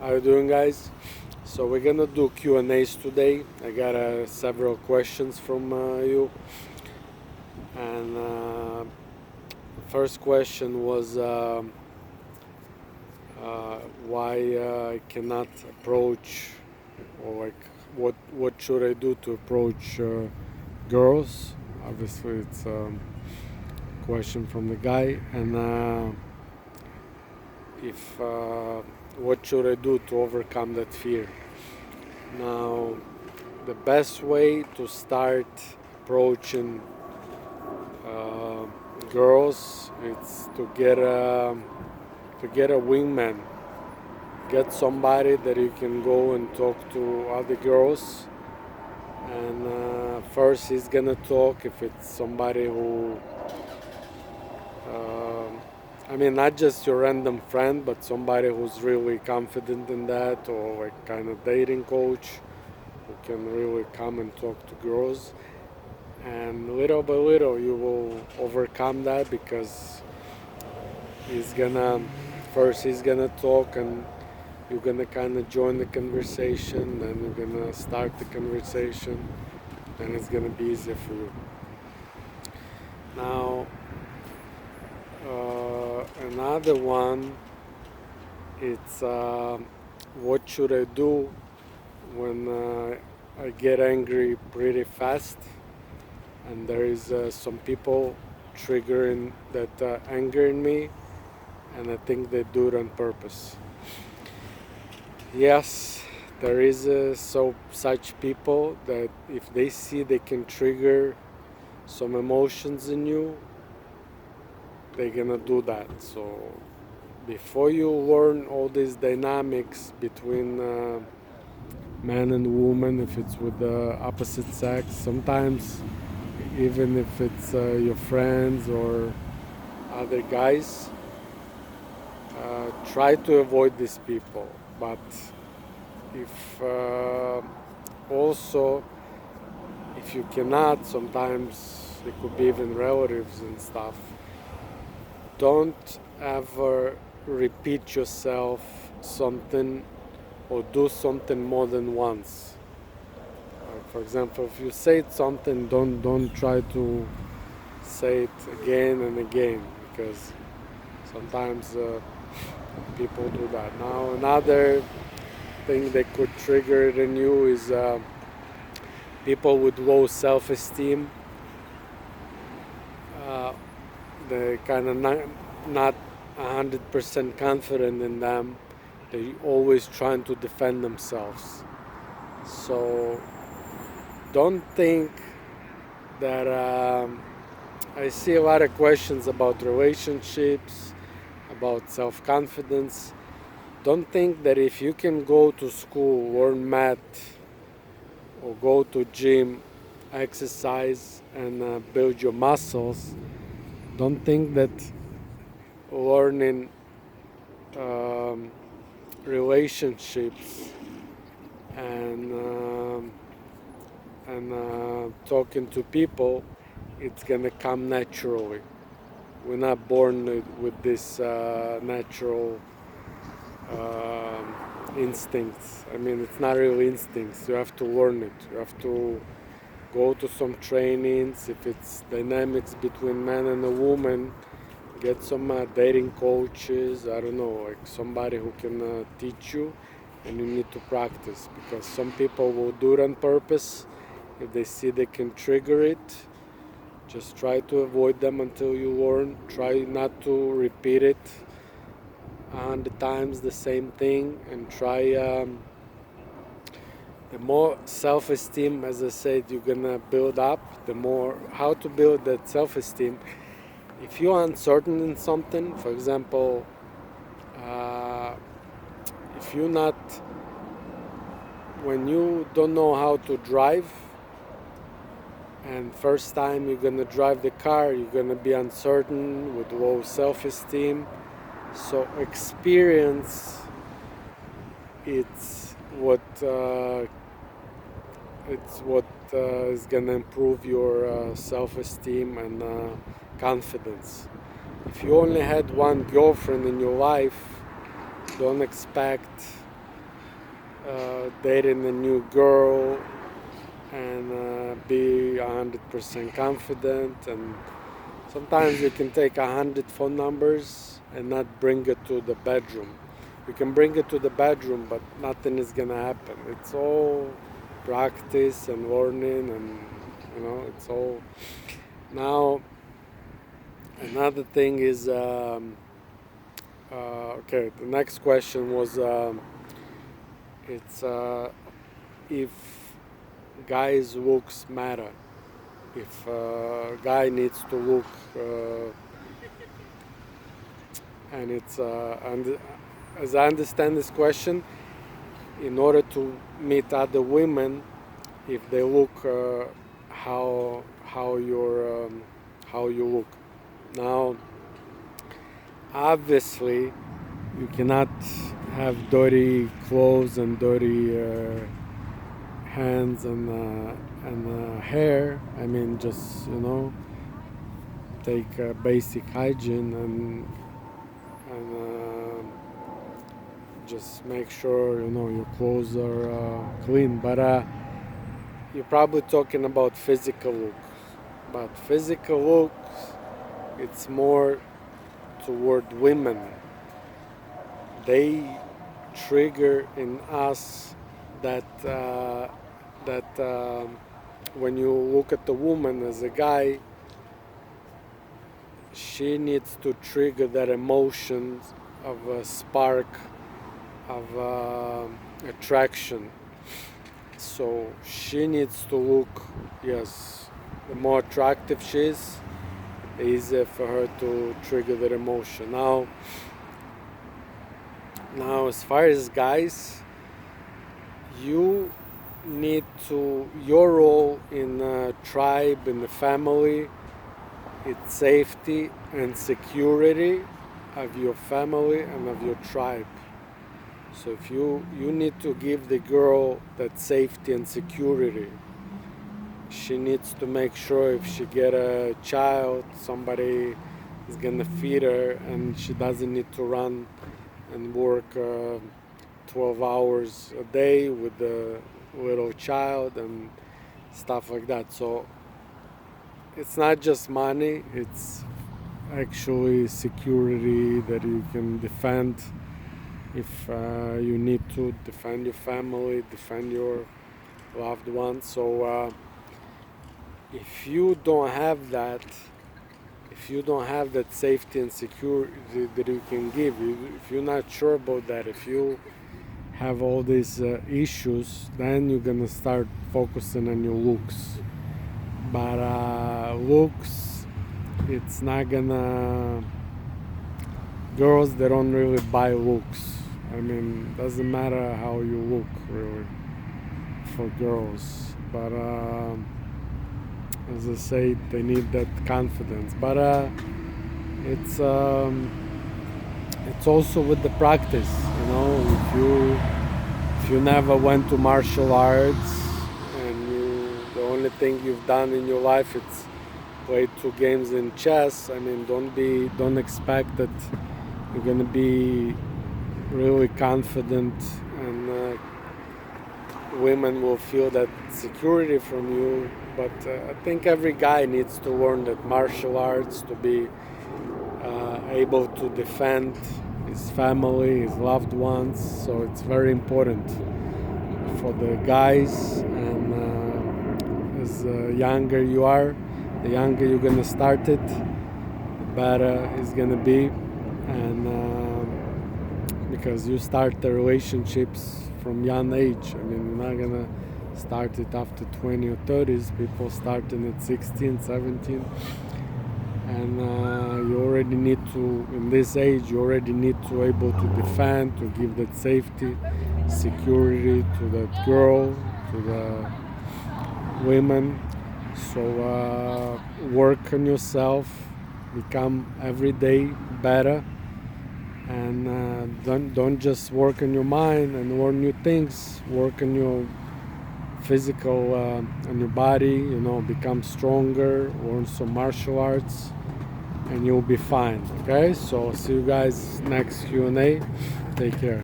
How you doing, guys? So we're gonna do Q&As today. I got several questions from you, and first question was why I cannot approach, or like what should I do to approach girls? Obviously, it's a question from the guy, and if what should I do to overcome that fear? Now, the best way to start approaching uh, girls is to get a wingman, get somebody that you can go and talk to other girls. And first, he's gonna talk if it's somebody who, uh, I mean, not just your random friend, but somebody who's really confident in that, or like kind of dating coach who can really come and talk to girls. And little by little you will overcome that, because he's gonna he's gonna talk, and you're gonna kind of join the conversation, and you're gonna start the conversation, and it's gonna be easier for you. Now, another one, it's what should I do when I get angry pretty fast, and there is some people triggering that anger in me, and I think they do it on purpose. Yes, there is such people that if they see they can trigger some emotions in you, they're gonna do that. So before you learn all these dynamics between man and woman, if it's with the opposite sex, sometimes even if it's your friends or other guys, try to avoid these people. But if also, if you cannot, sometimes it could be even relatives and stuff, don't ever repeat yourself something or do something more than once. For example, if you say something, don't try to say it again and again, because sometimes people do that. Now, another thing that could trigger it in you is people with low self-esteem. Uh, they kind of not 100% confident in them. They're always trying to defend themselves. So don't think that I see a lot of questions about relationships, about self-confidence. Don't think that if you can go to school, learn math, or go to gym, exercise, and build your muscles, don't think that learning um, relationships and talking to people, it's gonna come naturally. We're not born with this natural instincts. I mean, it's not really instincts. You have to learn it. You have to go to some trainings. If it's dynamics between man and a woman, get some dating coaches. I don't know, like somebody who can teach you, and you need to practice, because some people will do it on purpose. If they see they can trigger it, just try to avoid them until you learn. Try not to repeat it 100 times the same thing, and try the more self-esteem, as I said, you're gonna build up, the more how to build that self-esteem. If you're uncertain in something, for example, uh, if you're not, when you don't know how to drive, and first time you're gonna drive the car, you're gonna be uncertain with low self-esteem. So experience, it's what is gonna improve your self-esteem and confidence. If you only had one girlfriend in your life, don't expect dating a new girl and be 100% confident. And sometimes you can take 100 phone numbers and not bring it to the bedroom. You can bring it to the bedroom, but nothing is gonna happen. It's all practice and learning, and it's all. Now, another thing is, okay. The next question was, it's if guys' looks matter. If a guy needs to look, and and as I understand this question, in order to meet other women, if they look how you look. Now, obviously, you cannot have dirty clothes and dirty hands and hair. I mean, just take basic hygiene and just make sure your clothes are clean. But you're probably talking about physical looks. But physical looks, it's more toward women. They trigger in us that when you look at the woman as a guy, she needs to trigger that emotion of a spark of attraction. So she needs to look, yes, the more attractive she is, the easier for her to trigger that emotion. Now as far as guys, you need to, your role in a tribe, in the family, it's safety and security of your family and of your tribe. So if you need to give the girl that safety and security. She needs to make sure if she get a child, somebody is gonna feed her, and she doesn't need to run and work 12 hours a day with the little child and stuff like that. So it's not just money, it's actually security that you can defend if you need to defend your family, defend your loved ones. So if you don't have that safety and security that you can give, if you're not sure about that, if you have all these issues, then you're gonna start focusing on your looks. But looks, it's not gonna. Girls, they don't really buy looks. I mean, doesn't matter how you look really for girls. But as I say, they need that confidence. But it's also with the practice. If you never went to martial arts and the only thing you've done in your life it's played 2 games in chess, I mean, don't expect that you're gonna be really confident and women will feel that security from you. But I think every guy needs to learn that martial arts to be able to defend his family, his loved ones. So it's very important for the guys. And as younger you are, the younger you're gonna start it, the better it's gonna be. And because you start the relationships from young age. I mean, you're not gonna start it after 20 or 30s. People starting at 16, 17. And you already need to, in this age, you already need to able to defend, to give that safety, security to that girl, to the women. So work on yourself, become every day better. And don't just work on your mind and learn new things. Work on your physical, on your body. Become stronger. Learn some martial arts, and you'll be fine. Okay. So see you guys next Q&A. Take care.